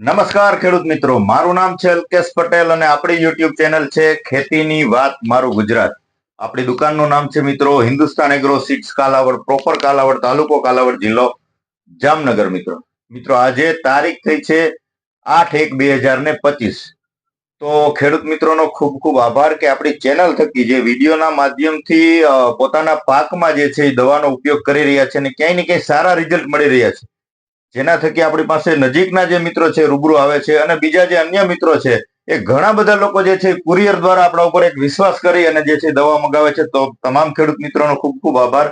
નમસ્કાર ખેડૂત મિત્રો, મારું નામ છે અલ્કેશ પટેલ અને આપણી યુટ્યુબ ચેનલ છે ખેતીની વાત મારું ગુજરાત. આપણી દુકાનનું નામ છે મિત્રો Hindustan agro seeds Kalavad, proper Kalavad, તાલુકો કાલાવડ, જિલ્લો જામનગર. મિત્રો આજે તારીખ થઈ છે 8/1/2025. તો ખેડૂત મિત્રોનો ખૂબ ખૂબ આભાર કે આપણી ચેનલ થકી જે વિડીયોના માધ્યમથી પોતાના પાકમાં જે છે એ દવાનો ઉપયોગ કરી રહ્યા છે અને ક્યાંય ને ક્યાંય સારા રિઝલ્ટ મળી રહ્યા છે, જેના થકી આપણી પાસે નજીકના જે મિત્રો છે રૂબરૂ આવે છે અને બીજા જે અન્ય મિત્રો છે એ ઘણા બધા લોકો જે છે કુરિયર દ્વારા આપણા ઉપર એક વિશ્વાસ કરી અને જે છે દવા મંગાવે છે. તો તમામ ખેડૂત મિત્રોનો ખૂબ ખૂબ આભાર.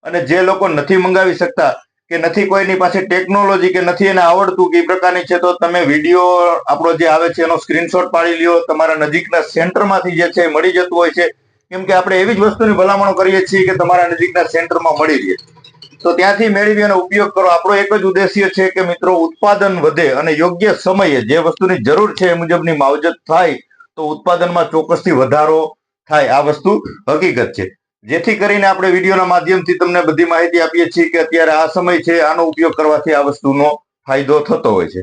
અને જે લોકો નથી મંગાવી શકતા કે નથી કોઈની પાસે ટેકનોલોજી કે નથી એને આવડતું કે એ પ્રકારની છે, તો તમે વિડીયો આપણો જે આવે છે એનો સ્ક્રીનશોટ પાડી લ્યો. તમારા નજીકના સેન્ટરમાંથી જે છે મળી જતું હોય છે, કેમ કે આપણે એવી જ વસ્તુની ભલામણો કરીએ છીએ કે તમારા નજીકના સેન્ટરમાં મળી રહે, તો ત્યાંથી મેળવી અને ઉપયોગ કરો. આપણો એક જ ઉદ્દેશ્ય છે કે મિત્રો ઉત્પાદન વધે અને યોગ્ય સમયે જે વસ્તુની જરૂર છે એ મુજબની માવજત થાય તો ઉત્પાદનમાં ચોક્કસથી વધારો થાય. આ વસ્તુ હકીકત છે, જેથી કરીને આપણે વિડીયોના માધ્યમથી તમને બધી માહિતી આપીએ છીએ કે અત્યારે આ સમય છે, આનો ઉપયોગ કરવાથી આ વસ્તુનો ફાયદો થતો હોય છે.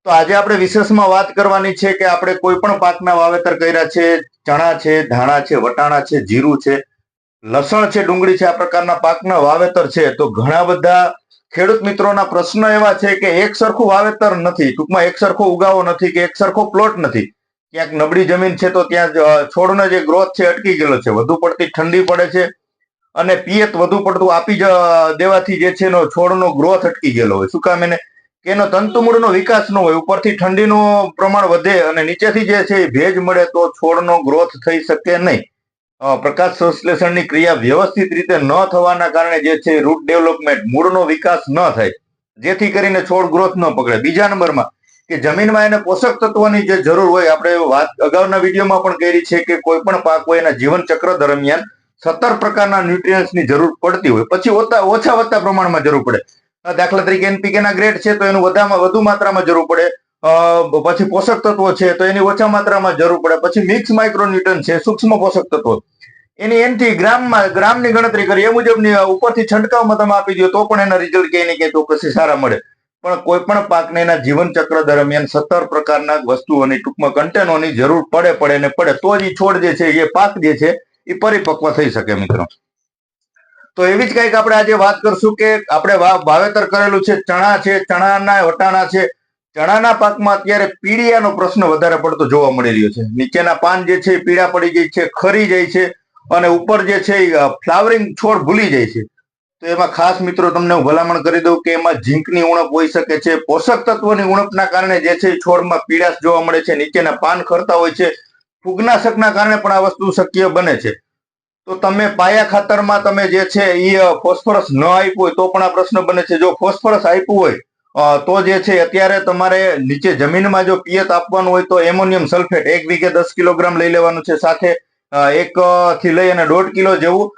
તો આજે આપણે વિશેષમાં વાત કરવાની છે કે આપણે કોઈ પણ પાકના વાવેતર કર્યા છે, ચણા છે, ધાણા છે, વટાણા છે, જીરું છે, લસણ છે, ડુંગળી છે, આ પ્રકારના પાકના વાવેતર છે, તો ઘણા બધા ખેડૂત મિત્રોના પ્રશ્ન એવા છે કે એક સરખું વાવેતર નથી, ટૂંકમાં એક સરખો ઉગાવો નથી કે એક સરખો પ્લોટ નથી. ક્યાંક નબળી જમીન છે તો ત્યાં છોડનો જે ગ્રોથ છે અટકી ગયેલો છે, વધુ પડતી ઠંડી પડે છે અને પિયત વધુ પડતું આપી દેવાથી જે છે એનો છોડનો ગ્રોથ અટકી ગયેલો હોય. શું કામ? એને કે એનો તંતુમૂળનો વિકાસ ન હોય, ઉપરથી ઠંડીનું પ્રમાણ વધે અને નીચેથી જે છે ભેજ મળે તો છોડનો ગ્રોથ થઈ શકે નહીં. પ્રકાશ સંશ્લેષણની ક્રિયા વ્યવસ્થિત રીતે ન થવાના કારણે જે છે રૂટ ડેવલપમેન્ટ, મૂળનો વિકાસ ન થાય, જેથી કરીને છોડ ગ્રોથ ન પકડે. બીજા નંબરમાં કે જમીનમાં એને પોષક તત્વોની જે જરૂર હોય, આપણે વાત અગાઉના વિડીયોમાં પણ કરી છે કે કોઈ પણ પાક હોય એના જીવન ચક્ર દરમિયાન 17 પ્રકારના ન્યુટ્રિયન્ટ્સની જરૂર પડતી હોય, પછી ઓછા વધતા પ્રમાણમાં જરૂર પડે. દાખલા તરીકે એનપીકે ના ગ્રેડ છે તો એનું વધુ માત્રામાં જરૂર પડે, પછી પોષક તત્વો છે તો એની ઓછા માત્રામાં જરૂર પડે, પછી મિક્સ માઇક્રોન્યુટ્રન છે, સૂક્ષ્મ પોષક તત્વો, એની એનથી ગ્રામની ગણતરી કરી એ મુજબની ઉપરથી છંટકાવમાં તમે આપી દો તો પણ એના રિઝલ્ટ ક્યાંય ને ક્યાંય ચોક્કસથી સારા મળે. પણ કોઈ પણ પાકને એના જીવન ચક્ર દરમિયાન 17 પ્રકારના વસ્તુઓની, ટૂંકમાં કન્ટેનોની જરૂર પડે તો જ છોડ જે છે એ પાક જે છે એ પરિપક્વ થઈ શકે મિત્રો. તો એવી જ કંઈક આપણે આજે વાત કરશું કે આપણે વાવેતર કરેલું છે, ચણા છે, ચણાના વટાણા છે. ચણાના પાકમાં અત્યારે પીળિયાનો પ્રશ્ન વધારે પડતો જોવા મળી રહ્યો છે. નીચેના પાન જે છે પીળા પડી જાય છે, ખરી જાય છે અને ઉપર જે છે ફ્લાવરિંગ છોડ ભૂલી જાય છે. તો એમાં ખાસ મિત્રો તમને હું ભલામણ કરી દઉં કે એમાં ઝીંકની ઉણપ હોઈ શકે છે. પોષક તત્વોની ઉણપના કારણે જે છે છોડમાં પીળાશ જોવા મળે છે, નીચેના પાન ખરતા હોય છે. ફૂગનાશકના કારણે પણ આ વસ્તુ શક્ય બને છે. તો તમે પાયા ખાતરમાં તમે જે છે એ ફોસ્ફરસ ન આપ્યું હોય તો પણ આ પ્રશ્ન બને છે. જો ફોસ્ફરસ આપ્યું હોય તો જે છે અત્યારે તમારે નીચે જમીનમાં જો પિયત આપવાનું હોય તો એમોનિયમ સલ્ફેટ 1 વીઘે 10 કિલોગ્રામ લઈ લેવાનું છે. સાથે 1 થી લઈ અને 1.5 કિલો જેવું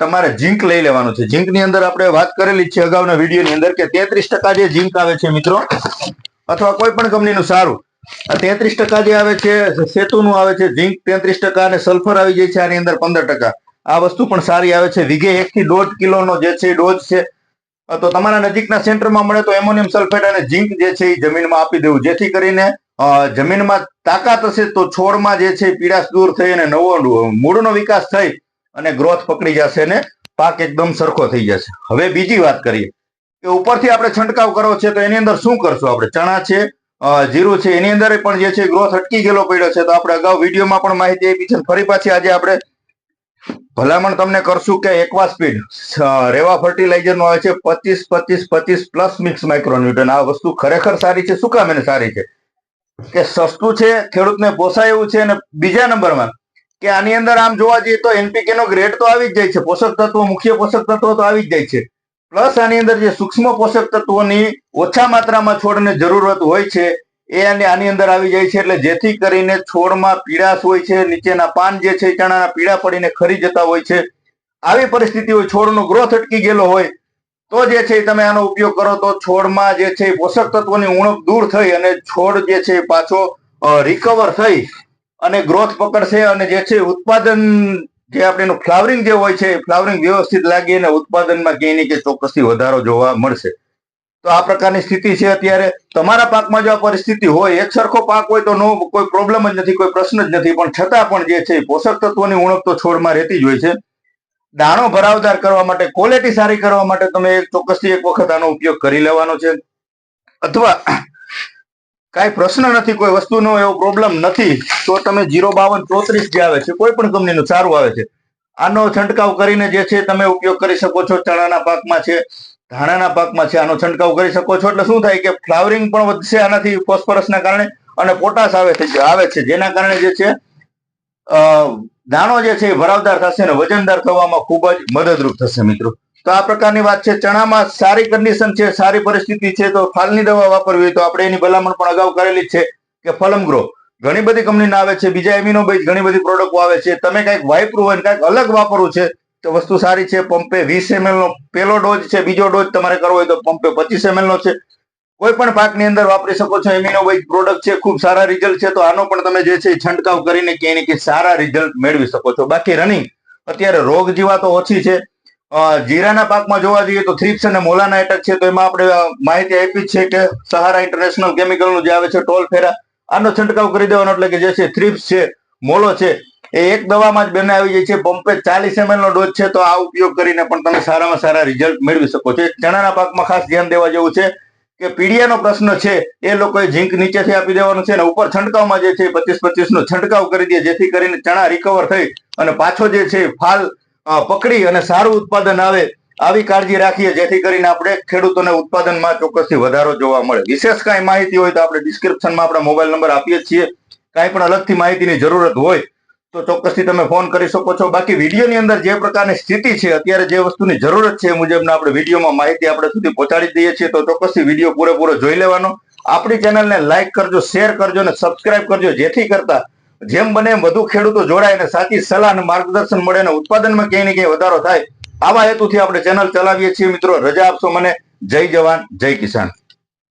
તમારે ઝીંક લઈ લેવાનું છે. ઝીંકની અંદર આપણે વાત કરેલી છે અગાઉના વિડીયોની અંદર કે 33% જે ઝીંક આવે છે મિત્રો, અથવા કોઈ પણ કંપનીનું સારું, 33% જે આવે છે સેતુનું આવે છે ઝીંક 33% અને સલ્ફર આવી જાય છે આની અંદર 15%. આ વસ્તુ પણ સારી આવે છે. વીઘે 1 થી 1.5 કિલોનો જે છે ડોઝ છે. તો તમારા નજીકના સેન્ટરમાં મળે તો એમોનિયમ સલ્ફેટ અને ઝીંક જે છે એ જમીનમાં આપી દેવું, જેથી કરીને જમીનમાં તાકાત હશે તો છોડમાં જે છે પીળાશ દૂર થઈ અને નવો મૂળનો વિકાસ થઈ અને ગ્રોથ પકડી જશે અને પાક એકદમ સરખો થઈ જશે. હવે બીજી વાત કરીએ કે ઉપરથી આપણે છંટકાવ કરવો છે તો એની અંદર શું કરશું? આપણે ચણા છે, જીરું છે, એની અંદર પણ જે છે ગ્રોથ અટકી ગયેલો પડ્યો છે. તો આપણે અગાઉ વિડીયોમાં પણ માહિતી આપી છે, ફરી પાછી આજે આપણે ભલામણ તમને કરશું કે એક્વા સ્પીડ રેવા ફર્ટિલાઇઝર નો આવે છે 25-25-25 પ્લસ મિક્સ માઇક્રોન્યુટ્રન. આ વસ્તુ ખરેખર સારી છે. શું કામ એને સારી છે? કે સસ્તું છે, ખેડૂતને પોસાય એવું છે. અને બીજા નંબરમાં કે આની અંદર આમ જોવા જઈએ તો એનપીકે નો ગ્રેડ તો આવી જ જાય છે, પોષક તત્વો, મુખ્ય પોષક તત્વો તો આવી જ જાય છે, પ્લસ આની અંદર જે સૂક્ષ્મ પોષક તત્વોની ઓછા માત્રામાં છોડને જરૂરત હોય છે એ આની અંદર આવી જાય છે. એટલે જેથી કરીને છોડમાં પીળાશ હોય છે, નીચેના પાન જે છે ચણાના પીળા પડીને ખરી જતા હોય છે. આવી પરિસ્થિતિ હોય, છોડનો ગ્રોથ અટકી ગયેલો હોય, તો જે છે તમે આનો ઉપયોગ કરો તો છોડમાં જે છે પોષક તત્વોની ઉણપ દૂર થઈ અને છોડ જે છે પાછો રિકવર થઈ અને ગ્રોથ પકડશે અને જે છે ઉત્પાદન જે આપણે ફ્લાવરિંગ જે હોય છે, ફ્લાવરિંગ વ્યવસ્થિત લાગી અને ઉત્પાદનમાં ક્યાંય ને ક્યાંય ચોક્કસથી વધારો જોવા મળશે. તો આ પ્રકારની સ્થિતિ છે અત્યારે. તમારા પાકમાં જો આ પરિસ્થિતિ હોય, એક સરખો પાક હોય તો નો કોઈ પ્રોબ્લેમ જ નથી, કોઈ પ્રશ્ન જ નથી, પણ છતાં પણ જે છે પોષક તત્વોની ઉણપ તો છોડમાં રહેતી જ હોય છે. દાણો ભરાવદાર કરવા માટે, ક્વોલિટી સારી કરવા માટે તમે ચોક્કસથી એક વખત આનો ઉપયોગ કરી લેવાનો છે. અથવા કાંઈ પ્રશ્ન નથી, કોઈ વસ્તુનો એવો પ્રોબ્લેમ નથી, તો તમે 05234 જે આવે છે, કોઈ પણ કંપનીનું સારું આવે છે, આનો છંટકાવ કરીને જે છે તમે ઉપયોગ કરી શકો છો. ચણાના પાકમાં છે, ધાણાના પાકમાં છે, આનો છંટકાવ કરી શકો છો. એટલે શું થાય કે ફ્લાવરિંગ પણ વધશે આનાથી, ફોસ્ફરસના કારણે, અને પોટાશ આવે છે, જેના કારણે જે છે દાણો જે છે એ ભરાવદાર થશે અને વજનદાર થવામાં ખૂબ જ મદદરૂપ થશે મિત્રો. તો આ પ્રકારની વાત છે. ચણામાં સારી કન્ડિશન છે, સારી પરિસ્થિતિ છે, તો ફાલની દવા વાપરવી હોય તો આપણે એની ભલામણ પણ અગાઉ કરેલી છે કે ફલમગ્રો ઘણી બધી કંપનીના આવે છે, બીજા એમિનોબાઇટ ઘણી બધી પ્રોડક્ટો આવે છે. તમે કંઈક વાપરવું હોય, કંઈક અલગ વાપરવું છે તો વસ્તુ સારી છે. પંપે 20 ml નો પહેલો ડોઝ છે, બીજો ડોઝ તમારે કરવો હોય તો પંપે 25 ml નો છે. કોઈ પણ પાકની અંદર વાપરી શકો છો. એમિનોબાઇટ પ્રોડક્ટ છે, ખૂબ સારા રિઝલ્ટ છે, તો આનો પણ તમે જે છે છંટકાવ કરીને ક્યાંય ને ક્યાંય સારા રિઝલ્ટ મેળવી શકો છો. બાકી રનિંગ અત્યારે રોગ જીવાતો ઓછી છે. જીરાના પાકમાં જોવા જઈએ તો થ્રિપ્સ અને મોલાના એટેક છે, તો એમાં આપણે માહિતી આપી છે કે સહારા ઇન્ટરનેશનલ કેમિકલનું જે આવે છે ટોલ ફેરા, આનો છંટકાવ કરી દેવાનો. એટલે કે જે છે થ્રિપ્સ છે, મોલો છે, એ એક દવામાં જ બેને આવી જાય છે. પંપે 40 ml નો ડોઝ છે, તો આ ઉપયોગ કરીને પણ તમે સારામાં સારા રિઝલ્ટ મેળવી શકો છો. ચણાના પાકમાં ખાસ ધ્યાન દેવા જેવું છે કે પીડિયાનો પ્રશ્ન છે, એ લોકોએ ઝીંક નીચેથી આપી દેવાનું છે, અને ઉપર છંટકાવમાં જે છે 25-25 નો છંટકાવ કરી દે, જેથી કરીને ચણા રિકવર થઈ અને પાછો જે છે ફાલ પકડી અને સારું ઉત્પાદન આવે, આવી કાળજી રાખીએ, જેથી કરીને આપણે ખેડૂતોને ઉત્પાદનમાં ચોક્કસથી વધારો જોવા મળે. વિશેષ કાંઈ માહિતી હોય તો આપણે ડિસ્ક્રિપ્શનમાં આપણા મોબાઈલ નંબર આપીએ છીએ. કાંઈ પણ અલગથી માહિતીની જરૂરત હોય તો ચોક્કસથી તમે ફોન કરી શકો છો. બાકી વિડીયોની અંદર જે પ્રકારની સ્થિતિ છે, અત્યારે જે વસ્તુની જરૂરત છે એ મુજબના આપણે વિડીયોમાં માહિતી આપણે સુધી પહોંચાડી દઈએ છીએ. તો ચોક્કસથી વિડીયો પૂરેપૂરો જોઈ લેવાનો. આપણી ચેનલને લાઈક કરજો, શેર કરજો અને સબસ્ક્રાઇબ કરજો, જેથી કરતા જેમ બને એમ વધુ ખેડૂતો જોડાય અને સાચી સલાહ અને માર્ગદર્શન મળે અને ઉત્પાદનમાં ક્યાંય ને ક્યાંય વધારો થાય, આવા હેતુથી આપણે ચેનલ ચલાવીએ છીએ મિત્રો. રજા આપશો મને. જય જવાન, જય કિસાન.